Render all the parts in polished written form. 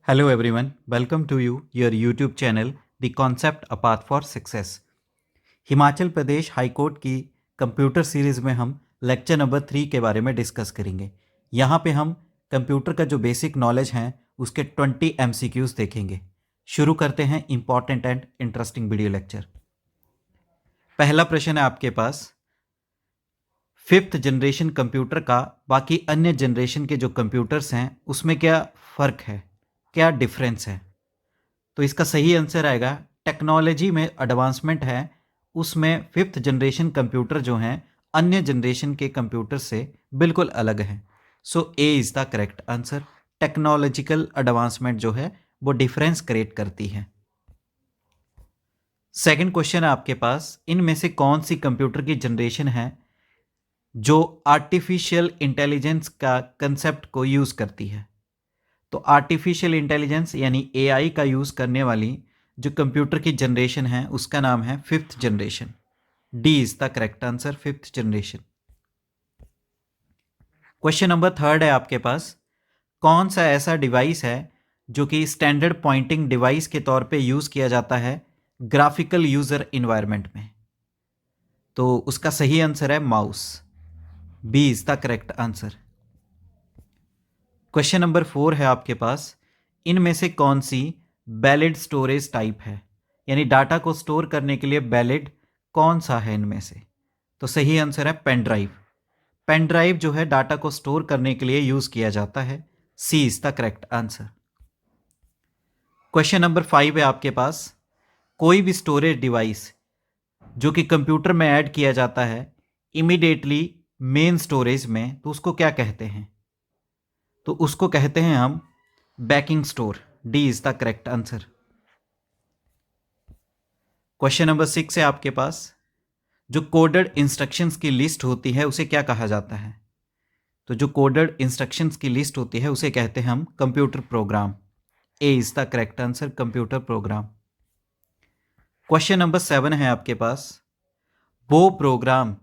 Hello everyone, welcome to your YouTube channel The Concept A Path for Success। Himachal Pradesh high court की computer series में हम lecture number 3 के बारे में discuss करेंगे। यहाँ पे हम कंप्यूटर का जो बेसिक नॉलेज हैं उसके 20 MCQs देखेंगे। शुरू करते हैं important and interesting video lecture. पहला प्रश्न है आपके पास, 5th जनरेशन कंप्यूटर का बाकी अन्य जनरेशन के जो कंप्यूटर्स हैं उसमें क्या फ़र्क है, क्या डिफरेंस है? तो इसका सही आंसर आएगा टेक्नोलॉजी में एडवांसमेंट है, उसमें 5th जनरेशन कंप्यूटर जो हैं अन्य जनरेशन के कंप्यूटर से बिल्कुल अलग हैं। So A is the correct answer. Technological advancement जो है वो डिफरेंस क्रिएट करती है। सेकंड क्वेश्चन है आपके पास, इनमें से कौन सी कंप्यूटर की जनरेशन है जो आर्टिफिशियल इंटेलिजेंस का कंसेप्ट को यूज़ करती है? तो आर्टिफिशियल इंटेलिजेंस यानी एआई का यूज़ करने वाली जो कंप्यूटर की जनरेशन है उसका नाम है 5th generation. D is the correct answer, 5th generation. Question number 3 है आपके पास, कौन सा ऐसा डिवाइस है जो कि स्टैंडर्ड पॉइंटिंग डिवाइस के तौर पे यूज़ किया जाता है ग्राफिकल यूज़र इन्वायरमेंट में? तो उसका सही आंसर है mouse. B is the correct answer. Question number 4 है आपके पास, इनमें से कौन सी वैलिड स्टोरेज टाइप है, यानी डाटा को स्टोर करने के लिए वैलिड कौन सा है इनमें से? तो सही आंसर है पेन ड्राइव। पेन ड्राइव जो है डाटा को स्टोर करने के लिए यूज़ किया जाता है। C is the correct answer. Question number 5 है आपके पास, कोई भी स्टोरेज डिवाइस जो कि कंप्यूटर में ऐड किया जाता है इमीडिएटली मेन स्टोरेज में, तो उसको क्या कहते हैं? तो उसको कहते हैं हम banking store. D is the correct answer. Question number 6 है आपके पास, जो कोडेड इंस्ट्रक्शंस की लिस्ट होती है उसे क्या कहा जाता है? तो जो कोडेड इंस्ट्रक्शंस की लिस्ट होती है उसे कहते हैं हम computer program. A is the correct answer, computer program. Question number 7 है आपके पास, वो प्रोग्राम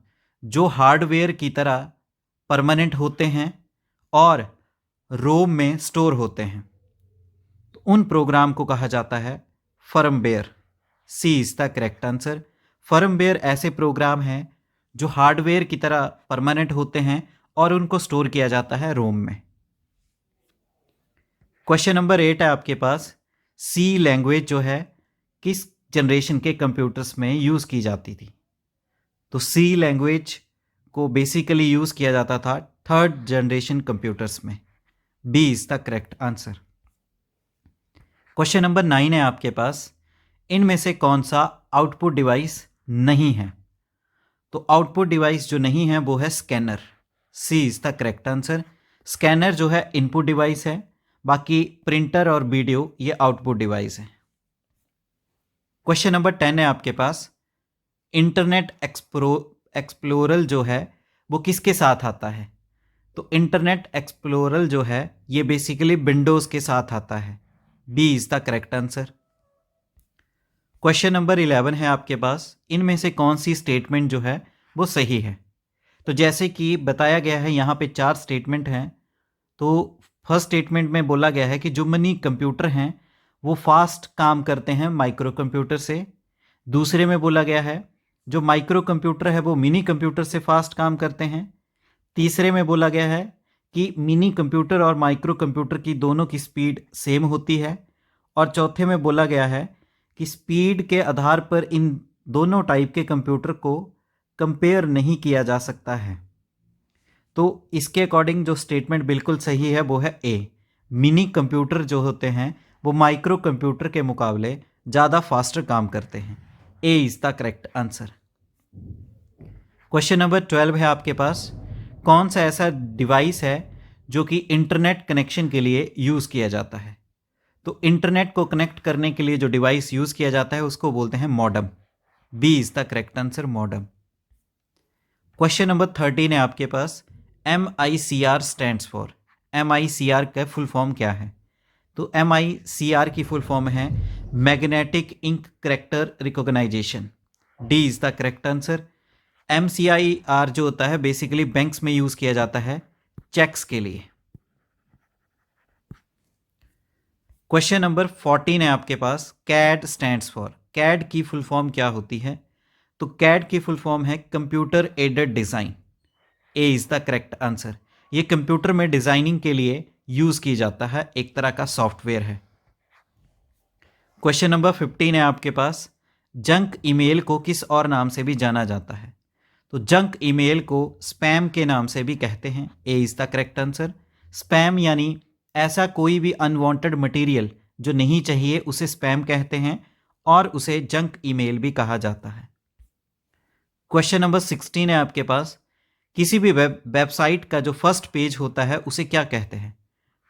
जो हार्डवेयर की तरह परमानेंट होते हैं और रोम में स्टोर होते हैं, तो उन प्रोग्राम को कहा जाता है firmware. C is the correct answer. Firmware ऐसे प्रोग्राम हैं जो हार्डवेयर की तरह परमानेंट होते हैं और उनको स्टोर किया जाता है रोम में। क्वेश्चन नंबर 8 है आपके पास, सी लैंग्वेज जो है किस जनरेशन के कंप्यूटर्स में यूज़ की जाती थी? तो सी लैंग्वेज को बेसिकली यूज़ किया जाता था 3rd जनरेशन कंप्यूटर्स में। B is the correct answer. Question number 9 है आपके पास, इनमें से कौन सा आउटपुट डिवाइस नहीं है? तो आउटपुट डिवाइस जो नहीं है वो है scanner. C is the correct answer. Scanner जो है इनपुट डिवाइस है, बाकी प्रिंटर और वीडियो ये आउटपुट डिवाइस है। क्वेश्चन नंबर 10 है आपके पास, इंटरनेट एक्सप्लोरर जो है वो किसके साथ आता है? तो इंटरनेट एक्सप्लोरर जो है ये बेसिकली विंडोज़ के साथ आता है। B is the correct answer. Question number 11 है आपके पास, इनमें से कौन सी स्टेटमेंट जो है वो सही है? तो जैसे कि बताया गया है यहाँ पे 4 स्टेटमेंट हैं। तो फर्स्ट स्टेटमेंट में बोला गया है कि जो मनी कंप्यूटर हैं वो फास्ट काम करते हैं माइक्रो कंप्यूटर से। दूसरे में बोला गया है जो माइक्रो कंप्यूटर है वो मिनी कंप्यूटर से फास्ट काम करते हैं। तीसरे में बोला गया है कि मिनी कंप्यूटर और माइक्रो कंप्यूटर की दोनों की स्पीड सेम होती है। और चौथे में बोला गया है कि स्पीड के आधार पर इन दोनों टाइप के कंप्यूटर को कंपेयर नहीं किया जा सकता है। तो इसके अकॉर्डिंग जो स्टेटमेंट बिल्कुल सही है वो है ए। मिनी कंप्यूटर जो होते हैं वो माइक्रो कंप्यूटर के मुकाबले ज़्यादा फास्टर काम करते हैं। ए is the correct answer. Question number 12 है आपके पास, कौन सा ऐसा डिवाइस है जो कि इंटरनेट कनेक्शन के लिए यूज़ किया जाता है? तो इंटरनेट को कनेक्ट करने के लिए जो डिवाइस यूज़ किया जाता है उसको बोलते हैं modem. B is the correct answer, modem. Question number 13 है आपके पास, MICR स्टैंड्स फॉर। MICR का फुल फॉर्म क्या है? तो MICR की फुल फॉर्म है magnetic ink character recognition. D is the correct answer. MCIR जो होता है बेसिकली बैंक्स में यूज़ किया जाता है चेक्स के लिए। क्वेश्चन नंबर 14 है आपके पास, कैड स्टैंड्स फॉर। कैड की फुल फॉर्म क्या होती है? तो कैड की फुल फॉर्म है computer aided design. A is the correct answer. ये कंप्यूटर में डिज़ाइनिंग के लिए यूज़ की जाता है, एक तरह का सॉफ्टवेयर है। क्वेश्चन नंबर 15 है आपके पास, जंक ईमेल को किस और नाम से भी जाना जाता है? तो जंक ईमेल को स्पैम के नाम से भी कहते हैं। ए is the correct answer. Spam यानी ऐसा कोई भी अनवांटेड मटेरियल जो नहीं चाहिए उसे स्पैम कहते हैं, और उसे जंक ईमेल भी कहा जाता है। क्वेश्चन नंबर 16 है आपके पास, किसी भी वेबसाइट का जो फर्स्ट पेज होता है उसे क्या कहते हैं?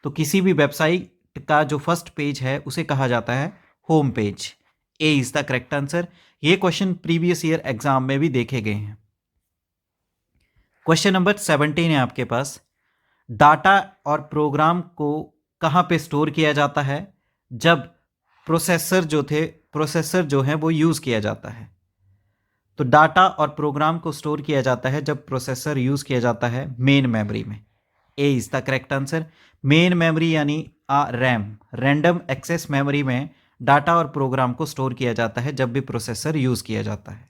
तो किसी भी वेबसाइट का जो फर्स्ट पेज है उसे कहा जाता है home page. A is the correct answer. ये क्वेश्चन प्रीवियस ईयर एग्जाम में भी देखे गए हैं। क्वेश्चन नंबर 17 है आपके पास, डाटा और प्रोग्राम को कहाँ पे स्टोर किया जाता है जब प्रोसेसर जो है वो यूज़ किया जाता है? तो डाटा और प्रोग्राम को स्टोर किया जाता है जब प्रोसेसर यूज़ किया जाता है मेन मेमोरी में। ए is the correct answer. Main memory यानी रैम, रैंडम एक्सेस मेमोरी में डाटा और प्रोग्राम को स्टोर किया जाता है जब भी प्रोसेसर यूज़ किया जाता है।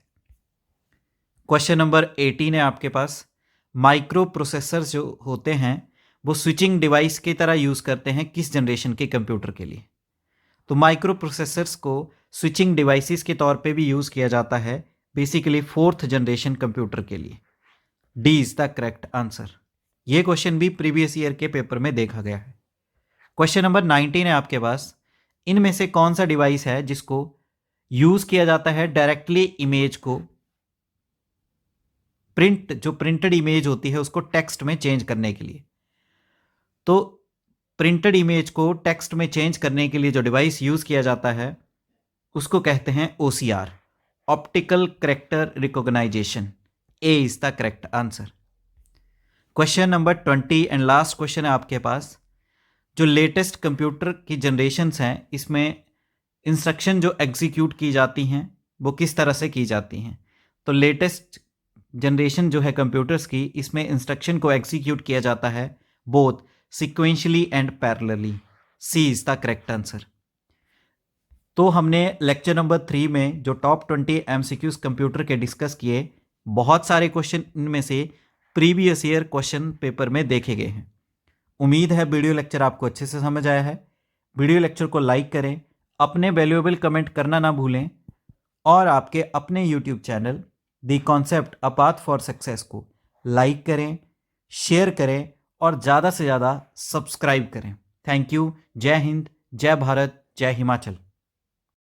क्वेश्चन नंबर 18 है आपके पास, माइक्रो प्रोसेसर जो होते हैं वो स्विचिंग डिवाइस की तरह यूज़ करते हैं किस जनरेशन के कंप्यूटर के लिए? तो माइक्रो प्रोसेसर्स को स्विचिंग डिवाइसेस के तौर पे भी यूज़ किया जाता है, बेसिकली 4th जनरेशन कंप्यूटर के लिए। D is the correct answer. ये क्वेश्चन भी प्रीवियस ईयर के पेपर में देखा गया है। क्वेश्चन नंबर 19 है आपके पास, इनमें से कौन सा डिवाइस है जिसको यूज़ किया जाता है डायरेक्टली इमेज को प्रिंटेड इमेज होती है उसको टेक्स्ट में चेंज करने के लिए? तो प्रिंटेड इमेज को टेक्स्ट में चेंज करने के लिए जो डिवाइस यूज़ किया जाता है उसको कहते हैं OCR, optical character recognition. A is the correct answer. Question number 20 and last question है आपके पास, जो लेटेस्ट कंप्यूटर की जनरेशन्स हैं इसमें इंस्ट्रक्शन जो एग्जीक्यूट की जाती हैं वो किस तरह से की जाती हैं? तो लेटेस्ट जनरेशन जो है कंप्यूटर्स की, इसमें इंस्ट्रक्शन को एग्जीक्यूट किया जाता है both sequentially and parallelly. C is the correct answer. तो हमने लेक्चर नंबर 3 में जो टॉप 20 MCQs कंप्यूटर के डिस्कस किए, बहुत सारे क्वेश्चन इनमें से प्रीवियस ईयर क्वेश्चन पेपर में देखे गए हैं। उम्मीद है वीडियो लेक्चर आपको अच्छे से समझ आया है। वीडियो लेक्चर को लाइक करें, अपने वैल्यूएबल कमेंट करना ना भूलें, और आपके अपने YouTube channel the concept a path for success को लाइक करें, शेयर करें और ज़्यादा से ज़्यादा सब्सक्राइब करें। Thank you. जय हिंद, जय भारत, जय हिमाचल।